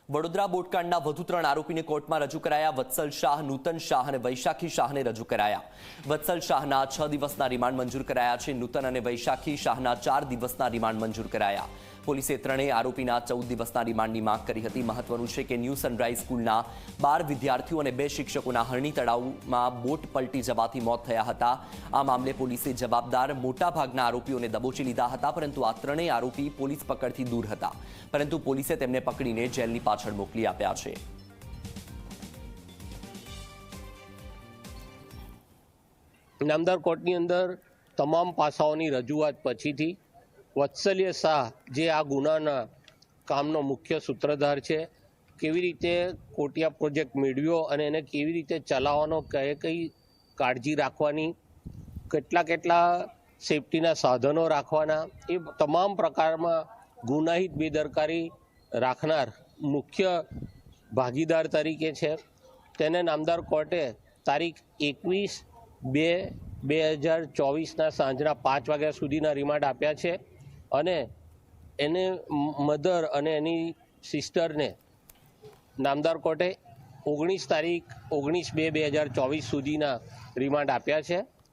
વડોદરા બોટકાંડના વધુ 3 આરોપીને કોર્ટમાં રજૂ કરાયા. વત્સલ શાહ, નૂતન શાહ અને વૈશાખી શાહને રજૂ કરાયા. વત્સલ શાહના 6 દિવસના રિમાન્ડ મંજૂર કરાયા છે. નૂતન અને વૈશાખી શાહના 4 દિવસના રિમાન્ડ મંજૂર કરાયા. પોલીસે ત્રણેય આરોપીના 14 દિવસના રિમાન્ડની માંગ કરી હતી. મહત્વનું છે કે ન્યૂ સનરાઈઝ સ્કૂલના 12 વિદ્યાર્થીઓ અને 2 શિક્ષકોના હરણી તળાવમાં બોટ પલટી જવાથી મોત થયા હતા. આ મામલે પોલીસે જવાબદાર મોટાભાગના આરોપીઓને દબોચી લીધા હતા, પરંતુ આ ત્રણેય આરોપી પોલીસ પકડથી દૂર હતા. પરંતુ પોલીસે તેમને પકડીને જેલની પાછળ મોકલી આપ્યા છે. નામદાર કોર્ટની અંદર તમામ પાસાઓની રજૂઆત પછીથી વત્સલ્ય શાહ, જે આ ગુનાના કામનો મુખ્ય સૂત્રધાર છે, કેવી રીતે કોટિયા પ્રોજેક્ટ મેળવ્યો અને એને કેવી રીતે ચલાવવાનો, કઈ કાળજી રાખવાની, કેટલા સેફટીના સાધનો રાખવાના, એ તમામ પ્રકારમાં ગુનાહિત બેદરકારી રાખનાર મુખ્ય ભાગીદાર તરીકે છે. તેને નામદાર કોર્ટે તારીખ 21/2/2024ના સાંજના 5 વાગ્યા સુધીના રિમાન્ડ આપ્યા છે અને એને મધર અને એની સિસ્ટરને નામદાર કોર્ટે 19/2/2024 સુધીના રિમાન્ડ આપ્યા છે.